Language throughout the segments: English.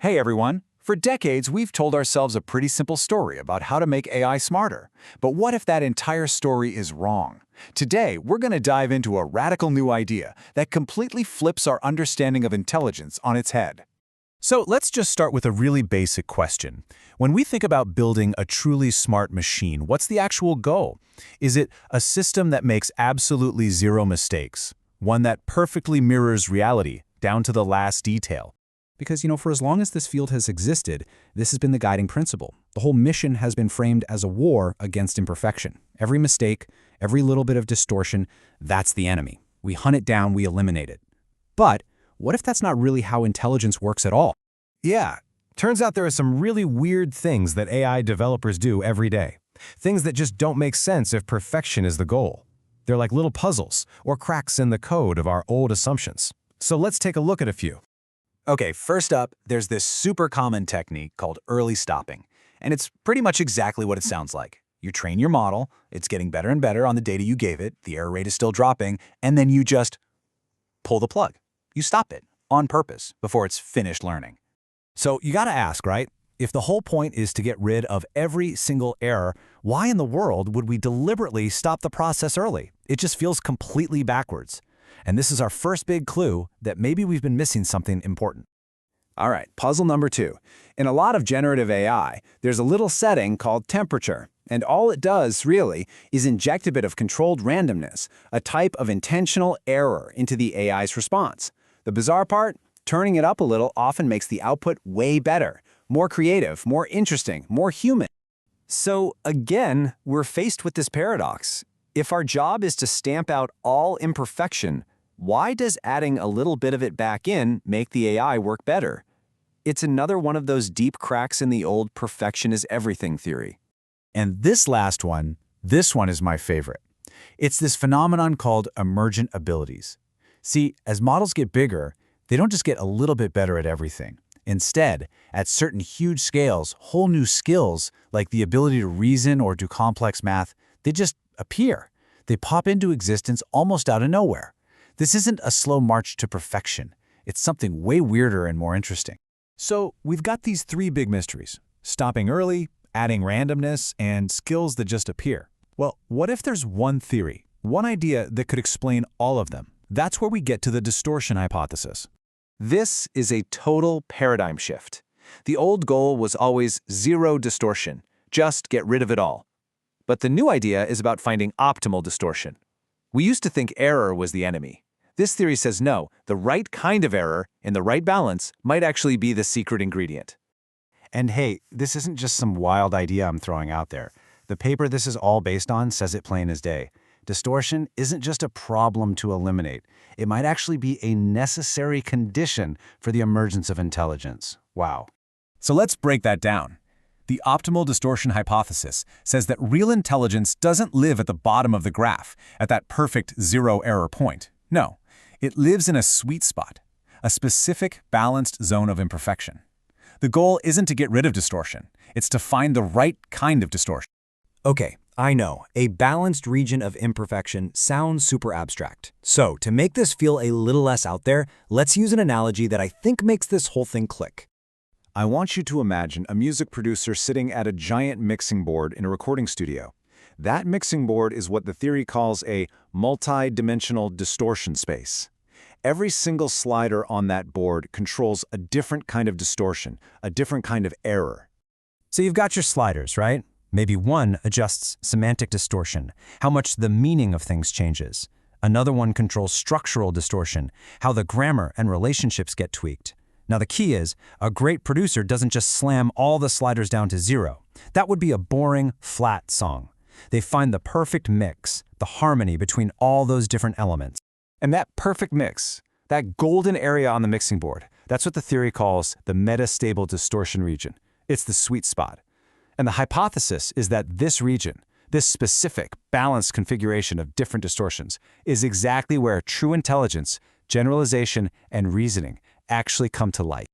Hey everyone! For decades, we've told ourselves a pretty simple story about how to make AI smarter. But what if that entire story is wrong? Today, we're going to dive into a radical new idea that completely flips our understanding of intelligence on its head. So let's just start with a really basic question. When we think about building a truly smart machine, what's the actual goal? Is it a system that makes absolutely zero mistakes? One that perfectly mirrors reality, down to the last detail? Because, for as long as this field has existed, this has been the guiding principle. The whole mission has been framed as a war against imperfection. Every mistake, every little bit of distortion, that's the enemy. We hunt it down, we eliminate it. But what if that's not really how intelligence works at all? Yeah, turns out there are some really weird things that AI developers do every day. Things that just don't make sense if perfection is the goal. They're like little puzzles or cracks in the code of our old assumptions. So let's take a look at a few. Okay, first up, there's this super common technique called early stopping. And it's pretty much exactly what it sounds like. You train your model, it's getting better and better on the data you gave it, the error rate is still dropping, and then you just pull the plug. You stop it, on purpose, before it's finished learning. So you gotta ask, right? If the whole point is to get rid of every single error, why in the world would we deliberately stop the process early? It just feels completely backwards. And this is our first big clue that maybe we've been missing something important. All right, puzzle number 2. In a lot of generative AI, there's a little setting called temperature. And all it does, really, is inject a bit of controlled randomness, a type of intentional error into the AI's response. The bizarre part? Turning it up a little often makes the output way better, more creative, more interesting, more human. So again, we're faced with this paradox. If our job is to stamp out all imperfection, why does adding a little bit of it back in make the AI work better? It's another one of those deep cracks in the old perfection is everything theory. And this last one, this one is my favorite. It's this phenomenon called emergent abilities. See, as models get bigger, they don't just get a little bit better at everything. Instead, at certain huge scales, whole new skills, like the ability to reason or do complex math, they just appear. They pop into existence almost out of nowhere. This isn't a slow march to perfection. It's something way weirder and more interesting. So we've got these 3 big mysteries: stopping early, adding randomness, and skills that just appear. Well, what if there's one theory, one idea that could explain all of them? That's where we get to the distortion hypothesis. This is a total paradigm shift. The old goal was always zero distortion, just get rid of it all. But the new idea is about finding optimal distortion. We used to think error was the enemy. This theory says no, the right kind of error, in the right balance, might actually be the secret ingredient. And hey, this isn't just some wild idea I'm throwing out there. The paper this is all based on says it plain as day. Distortion isn't just a problem to eliminate. It might actually be a necessary condition for the emergence of intelligence. Wow. So let's break that down. The optimal distortion hypothesis says that real intelligence doesn't live at the bottom of the graph, at that perfect zero-error point. No, it lives in a sweet spot, a specific, balanced zone of imperfection. The goal isn't to get rid of distortion. It's to find the right kind of distortion. Okay, I know, a balanced region of imperfection sounds super abstract. So, to make this feel a little less out there, let's use an analogy that I think makes this whole thing click. I want you to imagine a music producer sitting at a giant mixing board in a recording studio. That mixing board is what the theory calls a multi-dimensional distortion space. Every single slider on that board controls a different kind of distortion, a different kind of error. So you've got your sliders, right? Maybe one adjusts semantic distortion, how much the meaning of things changes. Another one controls structural distortion, how the grammar and relationships get tweaked. Now the key is, a great producer doesn't just slam all the sliders down to zero. That would be a boring, flat song. They find the perfect mix, the harmony between all those different elements. And that perfect mix, that golden area on the mixing board, that's what the theory calls the metastable distortion region. It's the sweet spot. And the hypothesis is that this region, this specific, balanced configuration of different distortions, is exactly where true intelligence, generalization, and reasoning actually come to light.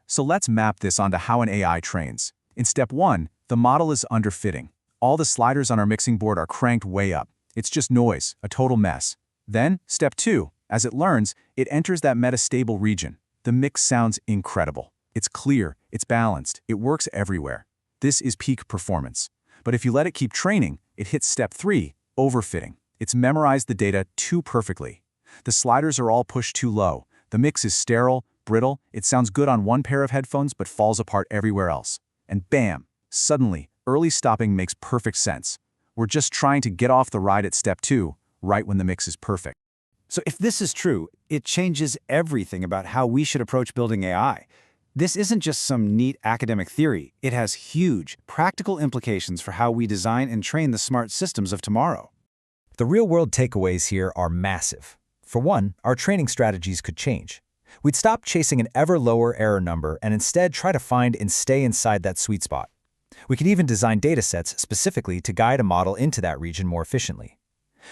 So let's map this onto how an AI trains. In step 1, the model is underfitting. All the sliders on our mixing board are cranked way up. It's just noise, a total mess. Then, step 2, as it learns, it enters that metastable region. The mix sounds incredible. It's clear, it's balanced, it works everywhere. This is peak performance. But if you let it keep training, it hits step 3, overfitting. It's memorized the data too perfectly. The sliders are all pushed too low. The mix is sterile, brittle, it sounds good on one pair of headphones but falls apart everywhere else. And bam! Suddenly, early stopping makes perfect sense. We're just trying to get off the ride at step 2, right when the mix is perfect. So if this is true, it changes everything about how we should approach building AI. This isn't just some neat academic theory. It has huge, practical implications for how we design and train the smart systems of tomorrow. The real-world takeaways here are massive. For one, our training strategies could change. We'd stop chasing an ever lower error number and instead try to find and stay inside that sweet spot. We could even design datasets specifically to guide a model into that region more efficiently.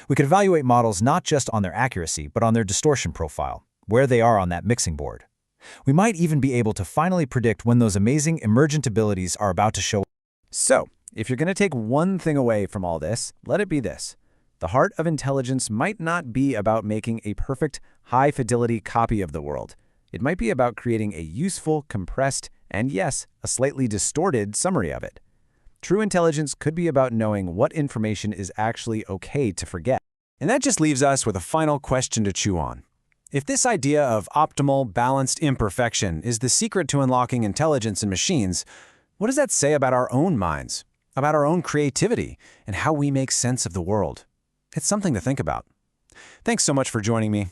We could evaluate models not just on their accuracy, but on their distortion profile, where they are on that mixing board. We might even be able to finally predict when those amazing emergent abilities are about to show up. So, if you're going to take one thing away from all this, let it be this. The heart of intelligence might not be about making a perfect, high-fidelity copy of the world. It might be about creating a useful, compressed, and yes, a slightly distorted summary of it. True intelligence could be about knowing what information is actually okay to forget. And that just leaves us with a final question to chew on. If this idea of optimal, balanced imperfection is the secret to unlocking intelligence in machines, what does that say about our own minds, about our own creativity, and how we make sense of the world? It's something to think about. Thanks so much for joining me.